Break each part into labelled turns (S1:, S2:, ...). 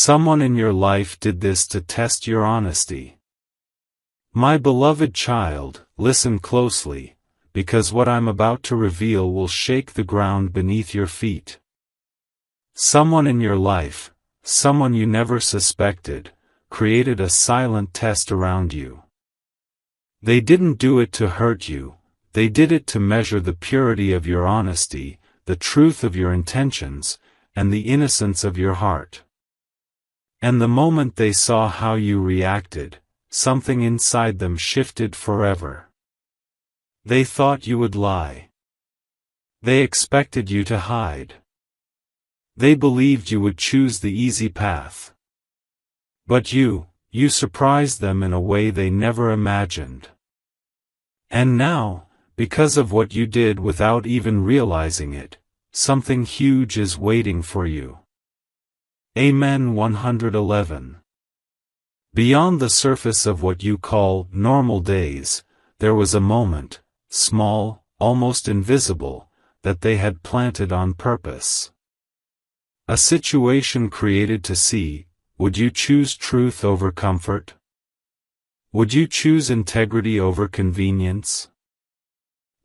S1: Someone in your life did this to test your honesty. My beloved child, listen closely, because what I'm about to reveal will shake the ground beneath your feet. Someone in your life, someone you never suspected, created a silent test around you. They didn't do it to hurt you, they did it to measure the purity of your honesty, the truth of your intentions, and the innocence of your heart. And the moment they saw how you reacted, something inside them shifted forever. They thought you would lie. They expected you to hide. They believed you would choose the easy path. But you surprised them in a way they never imagined. And now, because of what you did without even realizing it, something huge is waiting for you. Amen. 111. Beyond the surface of what you call normal days, there was a moment, small, almost invisible, that they had planted on purpose. A situation created to see, would you choose truth over comfort? Would you choose integrity over convenience?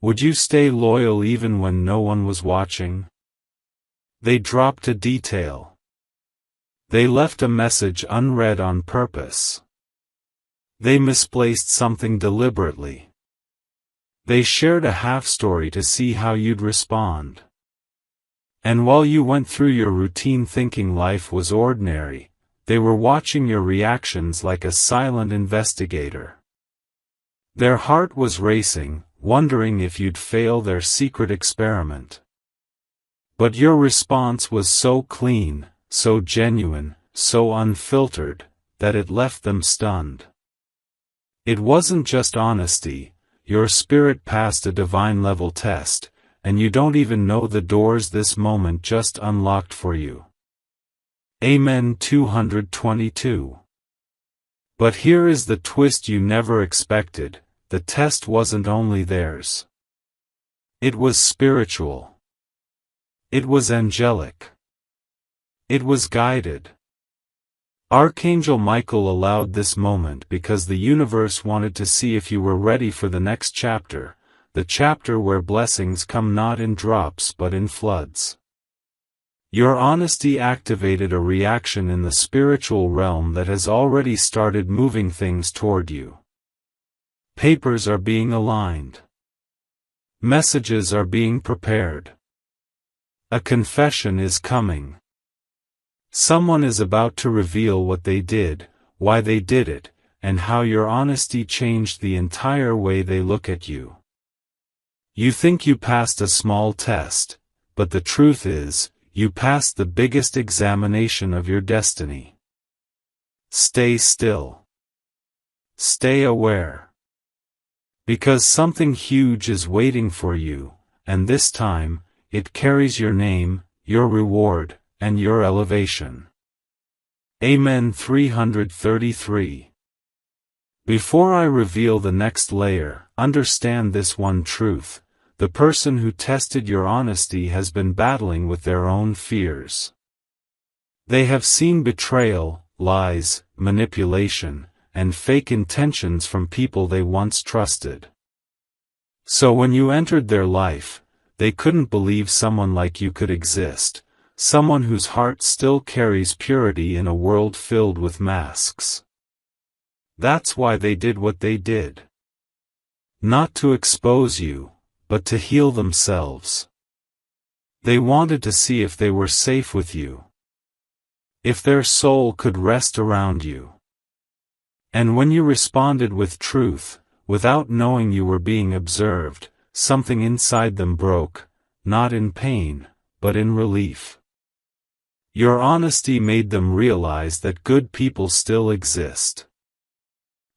S1: Would you stay loyal even when no one was watching? They dropped a detail. They left a message unread on purpose. They misplaced something deliberately. They shared a half-story to see how you'd respond. And while you went through your routine thinking life was ordinary, they were watching your reactions like a silent investigator. Their heart was racing, wondering if you'd fail their secret experiment. But your response was so clean, so genuine, so unfiltered, that it left them stunned. It wasn't just honesty, your spirit passed a divine-level test, and you don't even know the doors this moment just unlocked for you. Amen. 222. But here is the twist you never expected, the test wasn't only theirs. It was spiritual. It was angelic. It was guided. Archangel Michael allowed this moment because the universe wanted to see if you were ready for the next chapter, the chapter where blessings come not in drops but in floods. Your honesty activated a reaction in the spiritual realm that has already started moving things toward you. Papers are being aligned. Messages are being prepared. A confession is coming. Someone is about to reveal what they did, why they did it, and how your honesty changed the entire way they look at you. You think you passed a small test, but the truth is, you passed the biggest examination of your destiny. Stay still. Stay aware. Because something huge is waiting for you, and this time, it carries your name, your reward, and your elevation. Amen. 333. Before I reveal the next layer, understand this one truth. The person who tested your honesty has been battling with their own fears. They have seen betrayal, lies, manipulation, and fake intentions from people they once trusted. So when you entered their life, they couldn't believe someone like you could exist, someone whose heart still carries purity in a world filled with masks. That's why they did what they did. Not to expose you, but to heal themselves. They wanted to see if they were safe with you. If their soul could rest around you. And when you responded with truth, without knowing you were being observed, something inside them broke, not in pain, but in relief. Your honesty made them realize that good people still exist.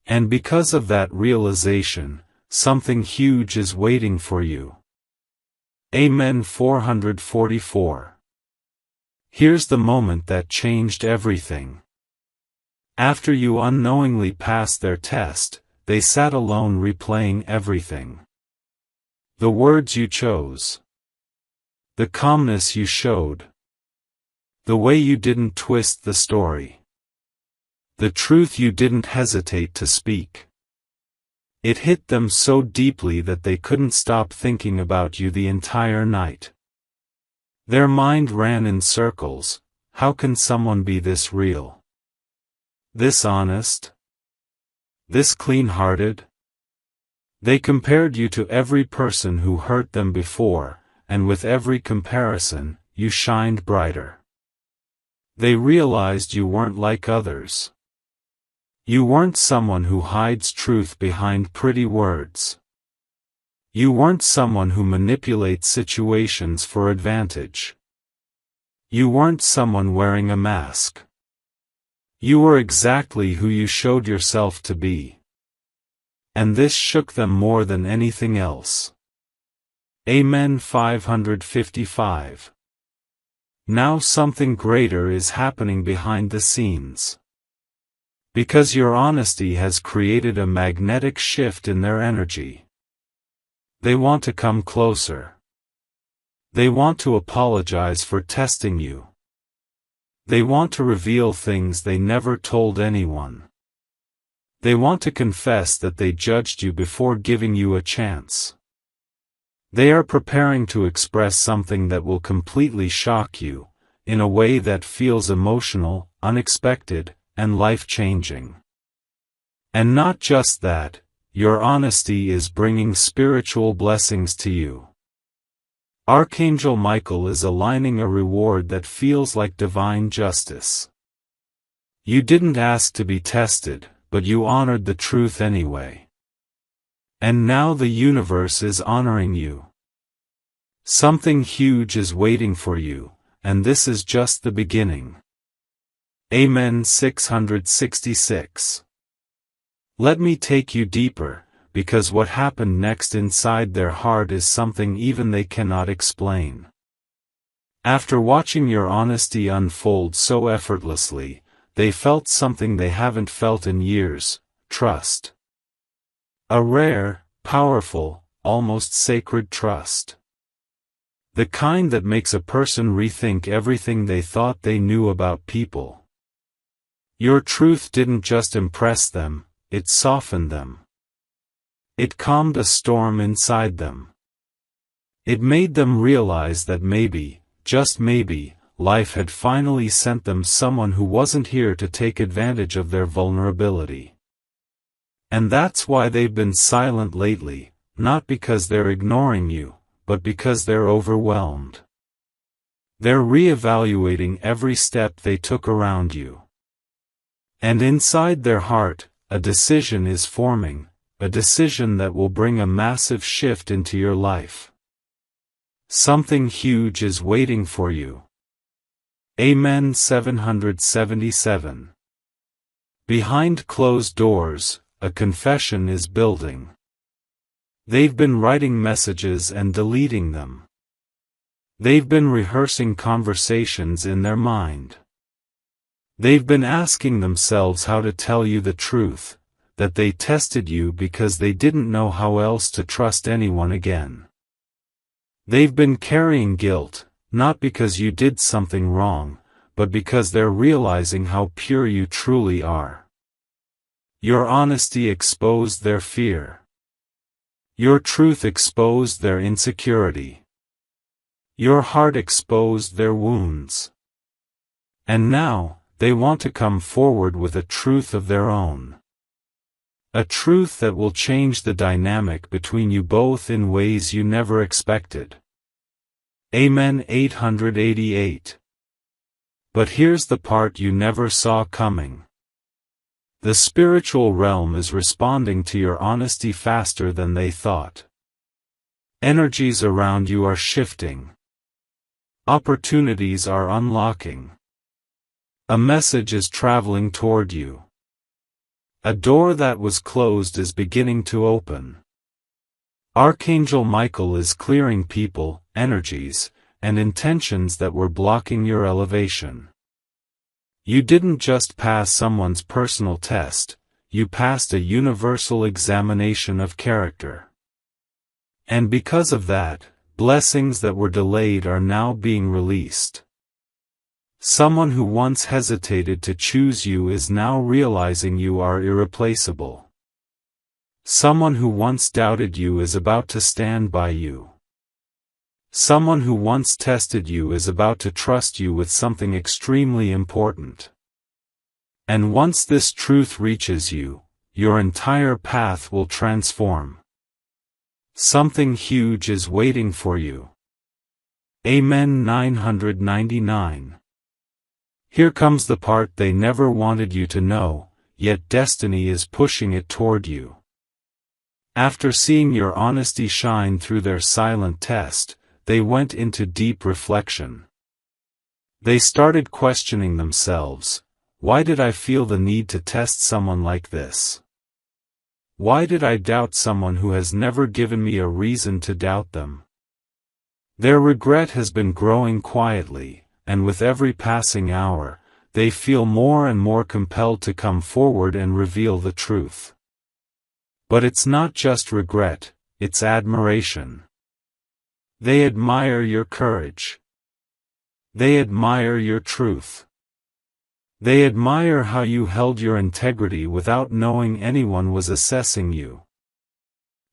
S1: And because of that realization, something huge is waiting for you. Amen. 444. Here's the moment that changed everything. After you unknowingly passed their test, they sat alone replaying everything. The words you chose. The calmness you showed. The way you didn't twist the story. The truth you didn't hesitate to speak. It hit them so deeply that they couldn't stop thinking about you the entire night. Their mind ran in circles. How can someone be this real? This honest? This clean-hearted? They compared you to every person who hurt them before, and with every comparison, you shined brighter. They realized you weren't like others. You weren't someone who hides truth behind pretty words. You weren't someone who manipulates situations for advantage. You weren't someone wearing a mask. You were exactly who you showed yourself to be. And this shook them more than anything else. Amen. 555. Now something greater is happening behind the scenes. Because your honesty has created a magnetic shift in their energy. They want to come closer. They want to apologize for testing you. They want to reveal things they never told anyone. They want to confess that they judged you before giving you a chance. They are preparing to express something that will completely shock you, in a way that feels emotional, unexpected, and life-changing. And not just that, your honesty is bringing spiritual blessings to you. Archangel Michael is aligning a reward that feels like divine justice. You didn't ask to be tested, but you honored the truth anyway. And now the universe is honoring you. Something huge is waiting for you, and this is just the beginning. Amen. 666. Let me take you deeper, because what happened next inside their heart is something even they cannot explain. After watching your honesty unfold so effortlessly, they felt something they haven't felt in years: trust. A rare, powerful, almost sacred trust. The kind that makes a person rethink everything they thought they knew about people. Your truth didn't just impress them, it softened them. It calmed a storm inside them. It made them realize that maybe, just maybe, life had finally sent them someone who wasn't here to take advantage of their vulnerability. And that's why they've been silent lately, not because they're ignoring you, but because they're overwhelmed. They're reevaluating every step they took around you. And inside their heart, a decision is forming, a decision that will bring a massive shift into your life. Something huge is waiting for you. Amen. 777. Behind closed doors, a confession is building. They've been writing messages and deleting them. They've been rehearsing conversations in their mind. They've been asking themselves how to tell you the truth, that they tested you because they didn't know how else to trust anyone again. They've been carrying guilt, not because you did something wrong, but because they're realizing how pure you truly are. Your honesty exposed their fear. Your truth exposed their insecurity. Your heart exposed their wounds. And now, they want to come forward with a truth of their own. A truth that will change the dynamic between you both in ways you never expected. Amen. 888. But here's the part you never saw coming. The spiritual realm is responding to your honesty faster than they thought. Energies around you are shifting. Opportunities are unlocking. A message is traveling toward you. A door that was closed is beginning to open. Archangel Michael is clearing people, energies, and intentions that were blocking your elevation. You didn't just pass someone's personal test, you passed a universal examination of character. And because of that, blessings that were delayed are now being released. Someone who once hesitated to choose you is now realizing you are irreplaceable. Someone who once doubted you is about to stand by you. Someone who once tested you is about to trust you with something extremely important. And once this truth reaches you, your entire path will transform. Something huge is waiting for you. Amen. 999. Here comes the part they never wanted you to know, yet destiny is pushing it toward you. After seeing your honesty shine through their silent test, they went into deep reflection. They started questioning themselves. Why did I feel the need to test someone like this? Why did I doubt someone who has never given me a reason to doubt them? Their regret has been growing quietly, and with every passing hour, they feel more and more compelled to come forward and reveal the truth. But it's not just regret, it's admiration. They admire your courage. They admire your truth. They admire how you held your integrity without knowing anyone was assessing you.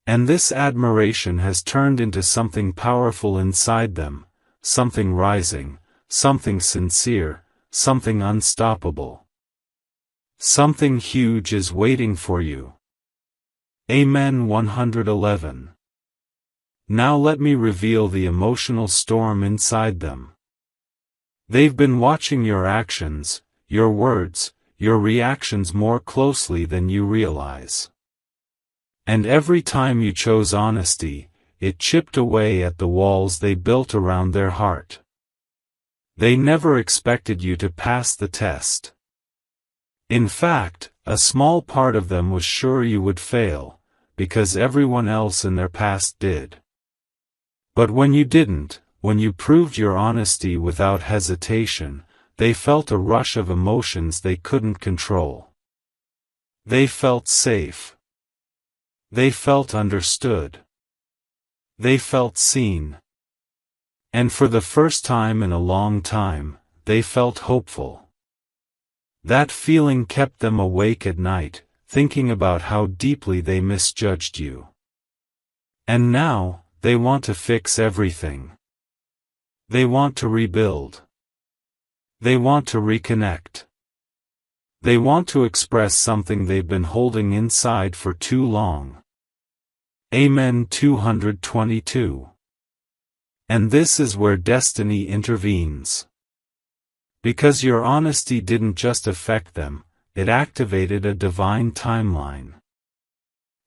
S1: And this admiration has turned into something powerful inside them, something rising, something sincere, something unstoppable. Something huge is waiting for you. Amen. 111. Now let me reveal the emotional storm inside them. They've been watching your actions, your words, your reactions more closely than you realize. And every time you chose honesty, it chipped away at the walls they built around their heart. They never expected you to pass the test. In fact, a small part of them was sure you would fail, because everyone else in their past did. But when you didn't, when you proved your honesty without hesitation, they felt a rush of emotions they couldn't control. They felt safe. They felt understood. They felt seen. And for the first time in a long time, they felt hopeful. That feeling kept them awake at night, thinking about how deeply they misjudged you. And now, they want to fix everything. They want to rebuild. They want to reconnect. They want to express something they've been holding inside for too long. Amen. 222. And this is where destiny intervenes. Because your honesty didn't just affect them, it activated a divine timeline.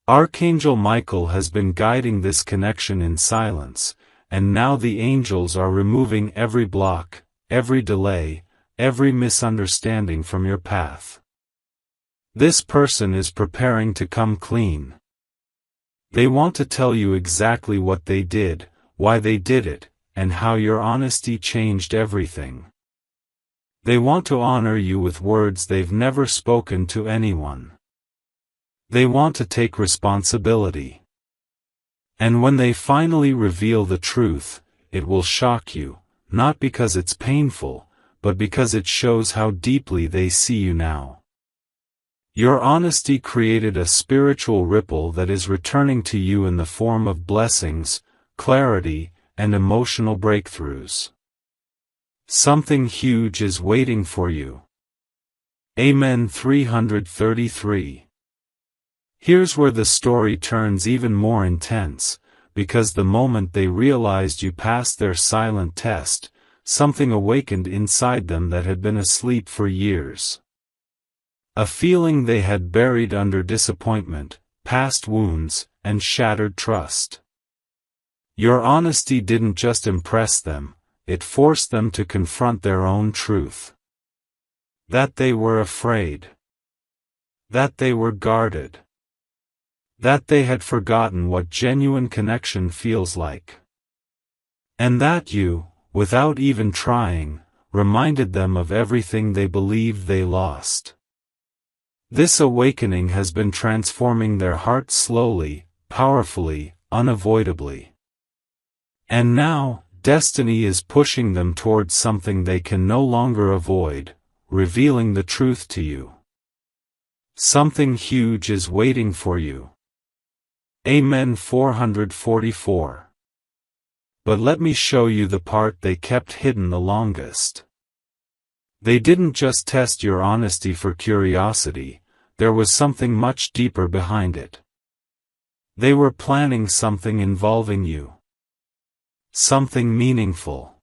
S1: Archangel Michael has been guiding this connection in silence, and now the angels are removing every block, every delay, every misunderstanding from your path. This person is preparing to come clean. They want to tell you exactly what they did, why they did it, and how your honesty changed everything. They want to honor you with words they've never spoken to anyone. They want to take responsibility. And when they finally reveal the truth, it will shock you, not because it's painful, but because it shows how deeply they see you now. Your honesty created a spiritual ripple that is returning to you in the form of blessings, clarity, and emotional breakthroughs. Something huge is waiting for you. Amen. 333. Here's where the story turns even more intense, because the moment they realized you passed their silent test, something awakened inside them that had been asleep for years. A feeling they had buried under disappointment, past wounds, and shattered trust. Your honesty didn't just impress them, it forced them to confront their own truth. That they were afraid. That they were guarded. That they had forgotten what genuine connection feels like. And that you, without even trying, reminded them of everything they believed they lost. This awakening has been transforming their hearts slowly, powerfully, unavoidably. And now, Destiny is pushing them towards something they can no longer avoid, revealing the truth to you. Something huge is waiting for you. Amen. 444. But let me show you the part they kept hidden the longest. They didn't just test your honesty for curiosity, there was something much deeper behind it. They were planning something involving you. Something meaningful.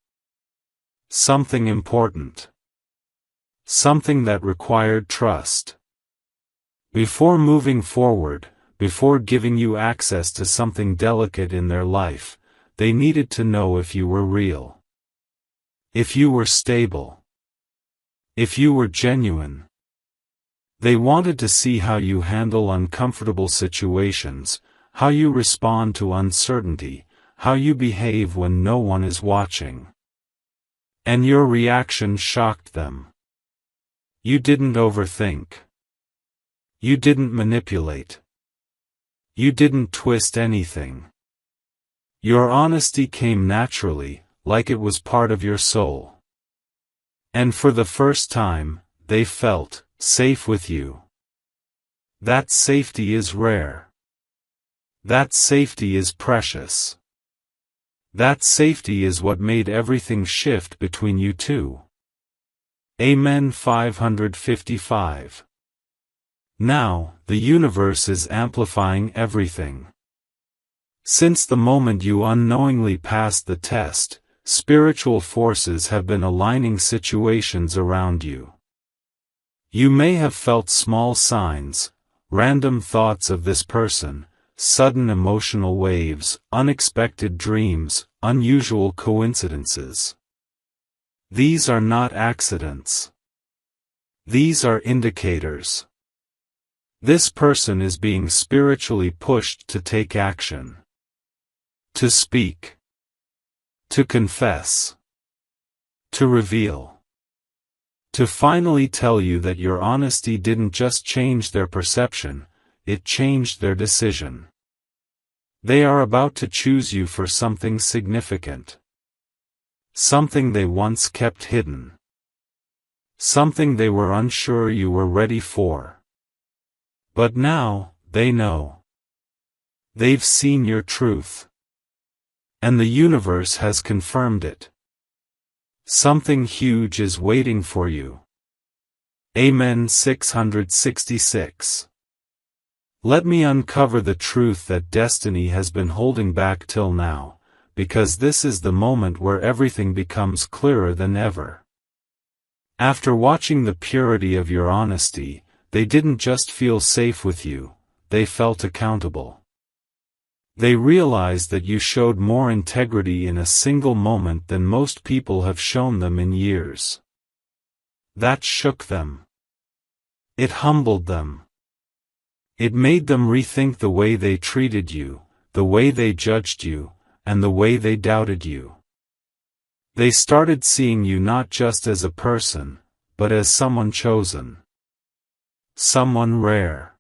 S1: Something important. Something that required trust. Before moving forward, before giving you access to something delicate in their life, they needed to know if you were real. If you were stable. If you were genuine. They wanted to see how you handle uncomfortable situations, how you respond to uncertainty, how you behave when no one is watching. And your reaction shocked them. You didn't overthink. You didn't manipulate. You didn't twist anything. Your honesty came naturally, like it was part of your soul. And for the first time, they felt safe with you. That safety is rare. That safety is precious. That safety is what made everything shift between you two. Amen. 555. Now, the universe is amplifying everything. Since the moment you unknowingly passed the test, spiritual forces have been aligning situations around you. You may have felt small signs, random thoughts of this person, sudden emotional waves, unexpected dreams, unusual coincidences. These are not accidents. These are indicators. This person is being spiritually pushed to take action. To speak. To confess. To reveal. To finally tell you that your honesty didn't just change their perception, it changed their decision. They are about to choose you for something significant. Something they once kept hidden. Something they were unsure you were ready for. But now, they know. They've seen your truth. And the universe has confirmed it. Something huge is waiting for you. Amen. 666. Let me uncover the truth that destiny has been holding back till now, because this is the moment where everything becomes clearer than ever. After watching the purity of your honesty, they didn't just feel safe with you, they felt accountable. They realized that you showed more integrity in a single moment than most people have shown them in years. That shook them. It humbled them. It made them rethink the way they treated you, the way they judged you, and the way they doubted you. They started seeing you not just as a person, but as someone chosen. Someone rare.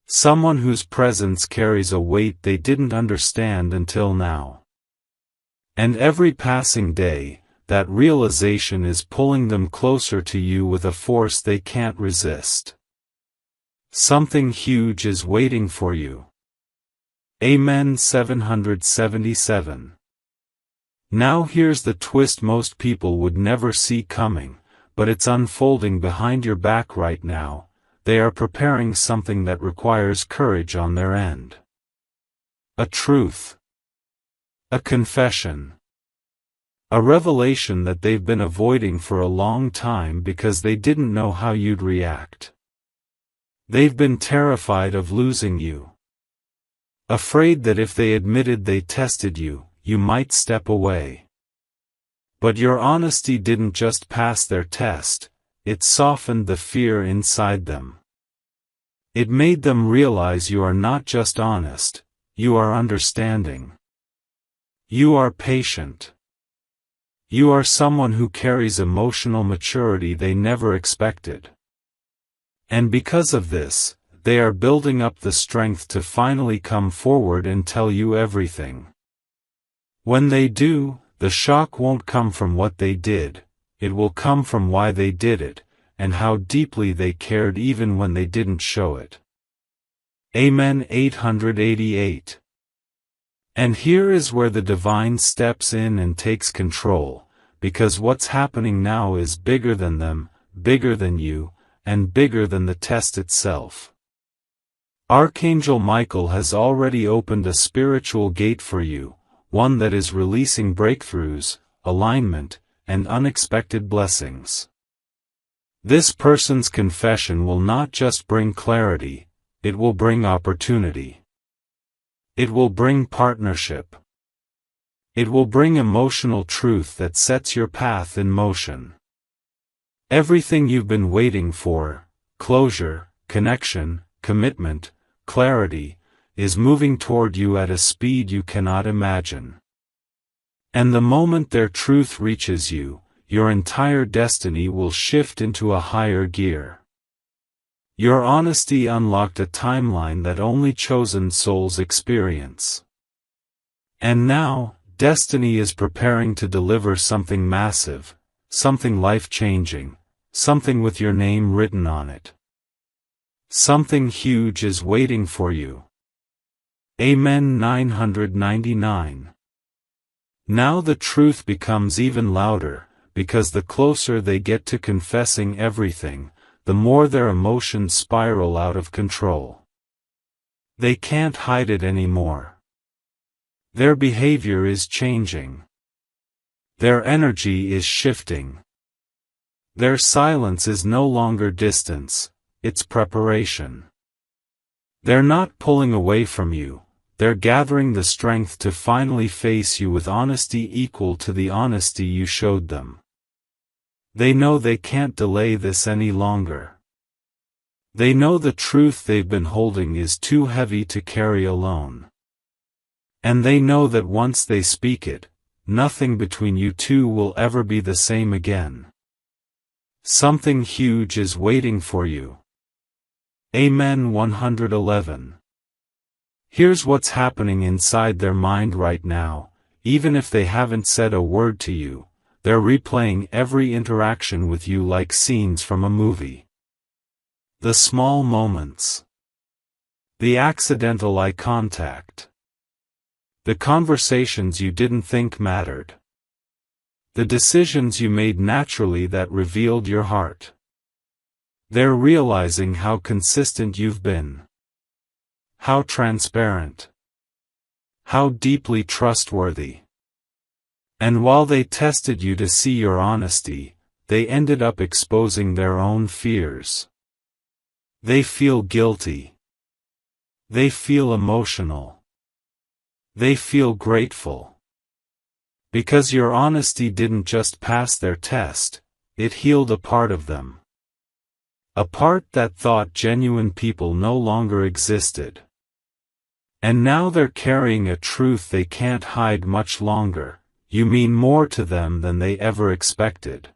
S1: Someone whose presence carries a weight they didn't understand until now. And every passing day, that realization is pulling them closer to you with a force they can't resist. Something huge is waiting for you. Amen. 777. Now here's the twist most people would never see coming, but it's unfolding behind your back right now. They are preparing something that requires courage on their end. A truth. A confession. A revelation that they've been avoiding for a long time because they didn't know how you'd react. They've been terrified of losing you. Afraid that if they admitted they tested you, you might step away. But your honesty didn't just pass their test, it softened the fear inside them. It made them realize you are not just honest, you are understanding. You are patient. You are someone who carries emotional maturity they never expected. And because of this, they are building up the strength to finally come forward and tell you everything. When they do, The shock won't come from what they did, it will come from why they did it, and how deeply they cared even when they didn't show it. Amen. 888. And here is where the divine steps in and takes control, because what's happening now is bigger than them, bigger than you, and bigger than the test itself. Archangel Michael has already opened a spiritual gate for you, one that is releasing breakthroughs, alignment, and unexpected blessings. This person's confession will not just bring clarity, it will bring opportunity. It will bring partnership. It will bring emotional truth that sets your path in motion. Everything you've been waiting for, closure, connection, commitment, clarity, is moving toward you at a speed you cannot imagine. And the moment their truth reaches you, your entire destiny will shift into a higher gear. Your honesty unlocked a timeline that only chosen souls experience. And now, destiny is preparing to deliver something massive, something life-changing, something with your name written on it. Something huge is waiting for you. Amen. 999. Now the truth becomes even louder, because the closer they get to confessing everything, the more their emotions spiral out of control. They can't hide it anymore. Their behavior is changing. Their energy is shifting. Their silence is no longer distance, it's preparation. They're not pulling away from you, they're gathering the strength to finally face you with honesty equal to the honesty you showed them. They know they can't delay this any longer. They know the truth they've been holding is too heavy to carry alone. And they know that once they speak it, nothing between you two will ever be the same again. Something huge is waiting for you. Amen. 111. Here's what's happening inside their mind right now, even if they haven't said a word to you. They're replaying every interaction with you like scenes from a movie. The small moments. The accidental eye contact. The conversations you didn't think mattered. The decisions you made naturally that revealed your heart. They're realizing how consistent you've been. How transparent. How deeply trustworthy. And while they tested you to see your honesty, they ended up exposing their own fears. They feel guilty. They feel emotional. They feel grateful. Because your honesty didn't just pass their test, it healed a part of them. A part that thought genuine people no longer existed. And now they're carrying a truth they can't hide much longer. You mean more to them than they ever expected.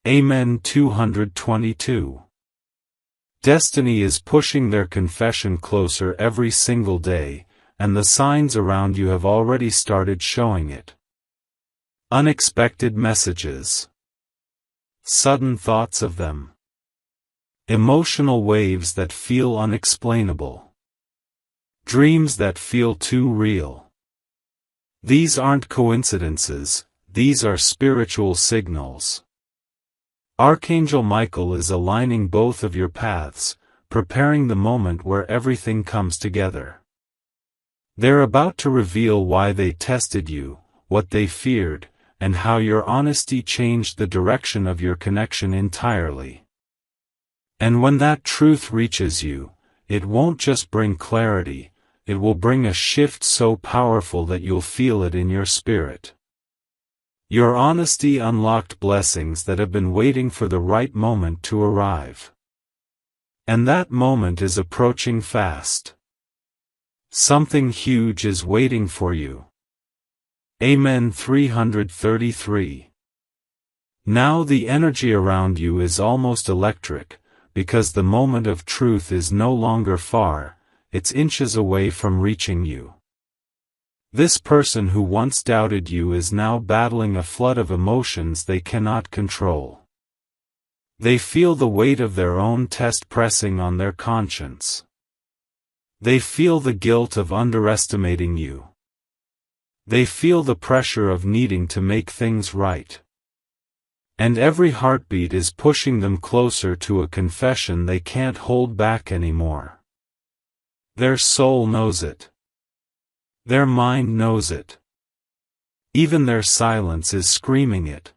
S1: Amen. 222. Destiny is pushing their confession closer every single day, and the signs around you have already started showing it. Unexpected messages. Sudden thoughts of them. Emotional waves that feel unexplainable. Dreams that feel too real. These aren't coincidences, these are spiritual signals. Archangel Michael is aligning both of your paths, preparing the moment where everything comes together. They're about to reveal why they tested you, what they feared, and how your honesty changed the direction of your connection entirely. And when that truth reaches you, it won't just bring clarity, it will bring a shift so powerful that you'll feel it in your spirit. Your honesty unlocked blessings that have been waiting for the right moment to arrive. And that moment is approaching fast. Something huge is waiting for you. Amen. 333. Now the energy around you is almost electric, because the moment of truth is no longer far, it's inches away from reaching you. This person who once doubted you is now battling a flood of emotions they cannot control. They feel the weight of their own test pressing on their conscience. They feel the guilt of underestimating you. They feel the pressure of needing to make things right. And every heartbeat is pushing them closer to a confession they can't hold back anymore. Their soul knows it. Their mind knows it. Even their silence is screaming it.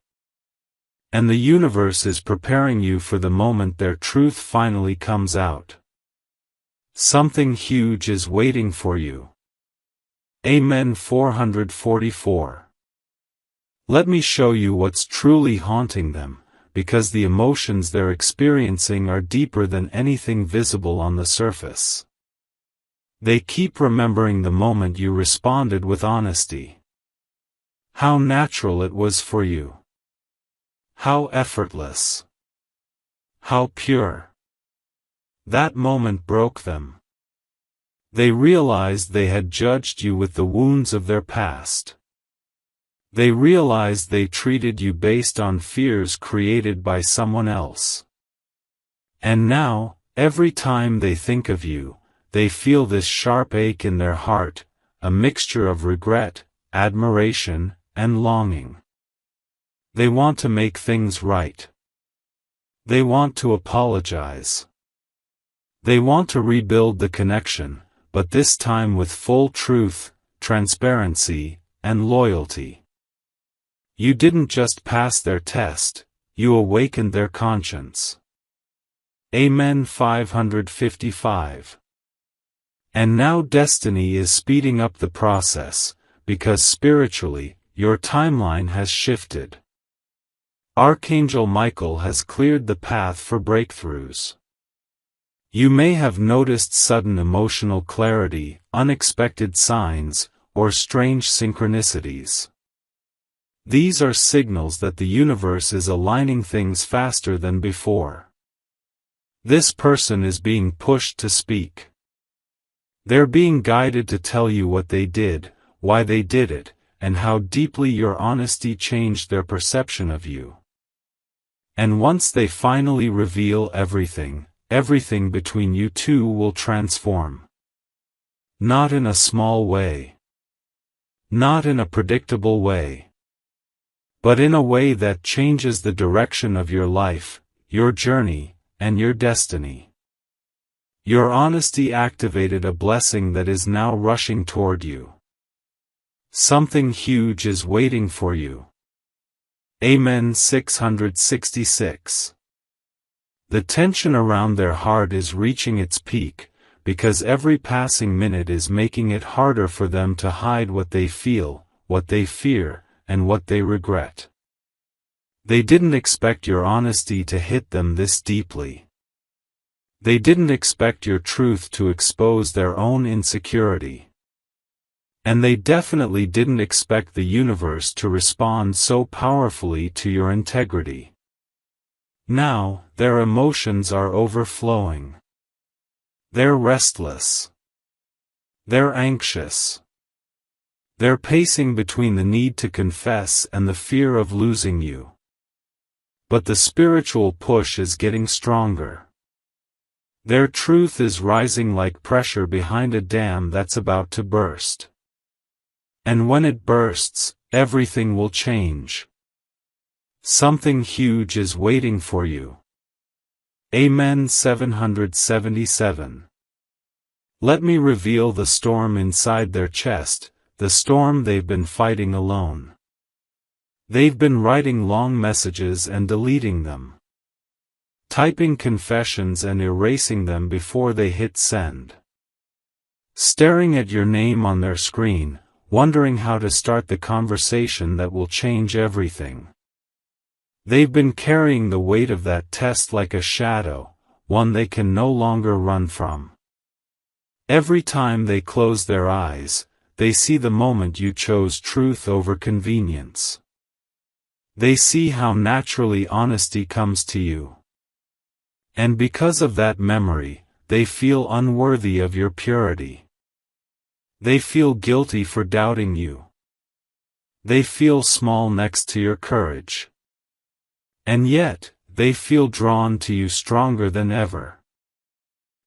S1: And the universe is preparing you for the moment their truth finally comes out. Something huge is waiting for you. Amen. 444. Let me show you what's truly haunting them, because the emotions they're experiencing are deeper than anything visible on the surface. They keep remembering the moment you responded with honesty. How natural it was for you. How effortless. How pure. That moment broke them. They realized they had judged you with the wounds of their past. They realized they treated you based on fears created by someone else. And now, every time they think of you, they feel this sharp ache in their heart, a mixture of regret, admiration, and longing. They want to make things right. They want to apologize. They want to rebuild the connection, but this time with full truth, transparency, and loyalty. You didn't just pass their test, you awakened their conscience. Amen. 555. And now destiny is speeding up the process, because spiritually, your timeline has shifted. Archangel Michael has cleared the path for breakthroughs. You may have noticed sudden emotional clarity, unexpected signs, or strange synchronicities. These are signals that the universe is aligning things faster than before. This person is being pushed to speak. They're being guided to tell you what they did, why they did it, and how deeply your honesty changed their perception of you. And once they finally reveal everything, everything between you two will transform. Not in a small way. Not in a predictable way. But in a way that changes the direction of your life, your journey, and your destiny. Your honesty activated a blessing that is now rushing toward you. Something huge is waiting for you. Amen. 666. The tension around their heart is reaching its peak, because every passing minute is making it harder for them to hide what they feel, what they fear, and what they regret. They didn't expect your honesty to hit them this deeply. They didn't expect your truth to expose their own insecurity. And they definitely didn't expect the universe to respond so powerfully to your integrity. Now, their emotions are overflowing. They're restless. They're anxious. They're pacing between the need to confess and the fear of losing you. But the spiritual push is getting stronger. Their truth is rising like pressure behind a dam that's about to burst. And when it bursts, everything will change. Something huge is waiting for you. Amen. 777. Let me reveal the storm inside their chest, the storm they've been fighting alone. They've been writing long messages and deleting them. Typing confessions and erasing them before they hit send. Staring at your name on their screen, wondering how to start the conversation that will change everything. They've been carrying the weight of that test like a shadow, one they can no longer run from. Every time they close their eyes, they see the moment you chose truth over convenience. They see how naturally honesty comes to you. And because of that memory, they feel unworthy of your purity. They feel guilty for doubting you. They feel small next to your courage. And yet, they feel drawn to you stronger than ever.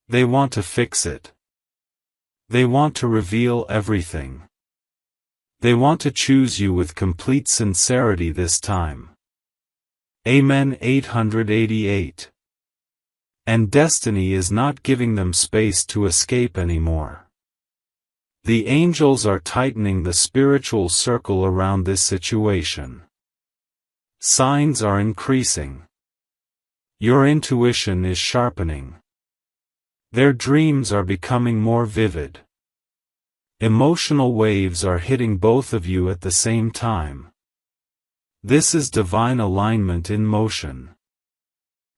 S1: They want to fix it. They want to reveal everything. They want to choose you with complete sincerity this time. Amen. 888. And destiny is not giving them space to escape anymore. The angels are tightening the spiritual circle around this situation. Signs are increasing. Your intuition is sharpening. Their dreams are becoming more vivid. Emotional waves are hitting both of you at the same time. This is divine alignment in motion.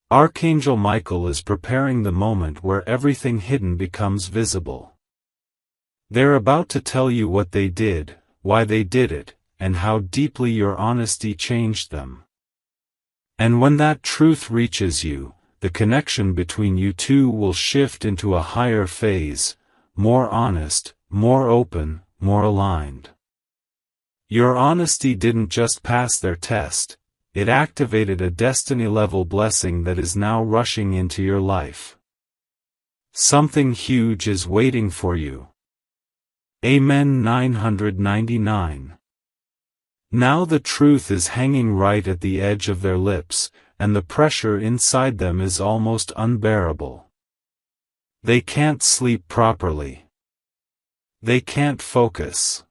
S1: Archangel Michael is preparing the moment where everything hidden becomes visible. They're about to tell you what they did, why they did it, and how deeply your honesty changed them. And when that truth reaches you, the connection between you two will shift into a higher phase, more honest, more open, more aligned. Your honesty didn't just pass their test, it activated a destiny-level blessing that is now rushing into your life. Something huge is waiting for you. Amen. 999. Now the truth is hanging right at the edge of their lips, and the pressure inside them is almost unbearable. They can't sleep properly. They can't focus.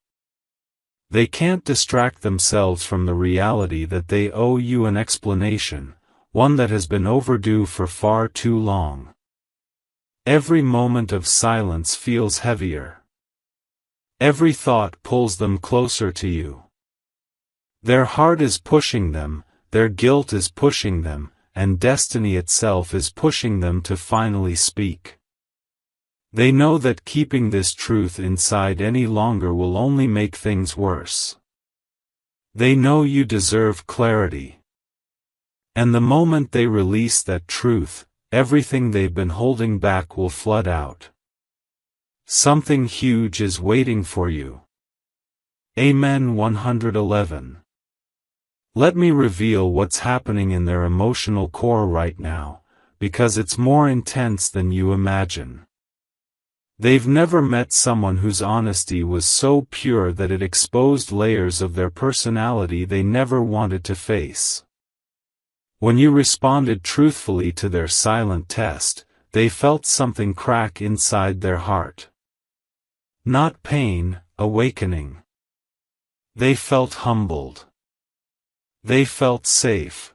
S1: They can't distract themselves from the reality that they owe you an explanation, one that has been overdue for far too long. Every moment of silence feels heavier. Every thought pulls them closer to you. Their heart is pushing them, their guilt is pushing them, and destiny itself is pushing them to finally speak. They know that keeping this truth inside any longer will only make things worse. They know you deserve clarity. And the moment they release that truth, everything they've been holding back will flood out. Something huge is waiting for you. Amen. 111. Let me reveal what's happening in their emotional core right now, because it's more intense than you imagine. They've never met someone whose honesty was so pure that it exposed layers of their personality they never wanted to face. When you responded truthfully to their silent test, they felt something crack inside their heart. Not pain, awakening. They felt humbled. They felt safe.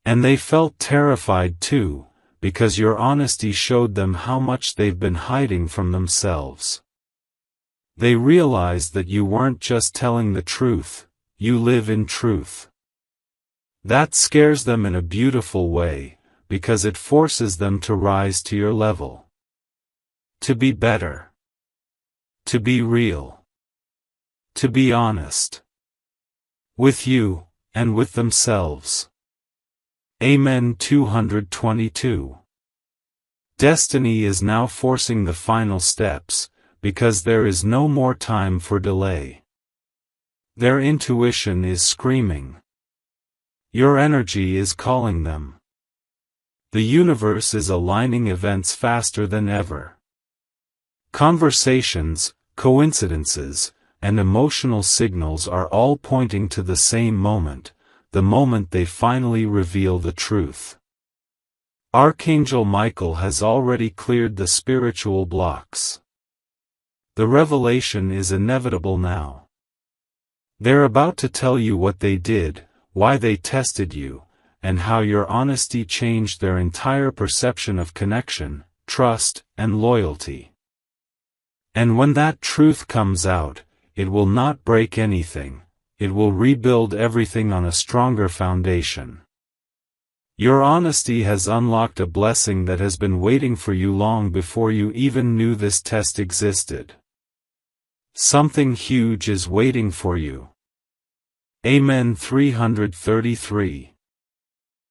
S1: And they felt terrified too, because your honesty showed them how much they've been hiding from themselves. They realized that you weren't just telling the truth, you live in truth. That scares them in a beautiful way, because it forces them to rise to your level. To be better. To be real. To be honest. With you, and with themselves. Amen. 222. Destiny is now forcing the final steps, because there is no more time for delay. Their intuition is screaming. Your energy is calling them. The universe is aligning events faster than ever. Conversations, coincidences, and emotional signals are all pointing to the same moment, the moment they finally reveal the truth. Archangel Michael has already cleared the spiritual blocks. The revelation is inevitable now. They're about to tell you what they did, why they tested you, and how your honesty changed their entire perception of connection, trust, and loyalty. And when that truth comes out, it will not break anything, it will rebuild everything on a stronger foundation. Your honesty has unlocked a blessing that has been waiting for you long before you even knew this test existed. Something huge is waiting for you. Amen. 333.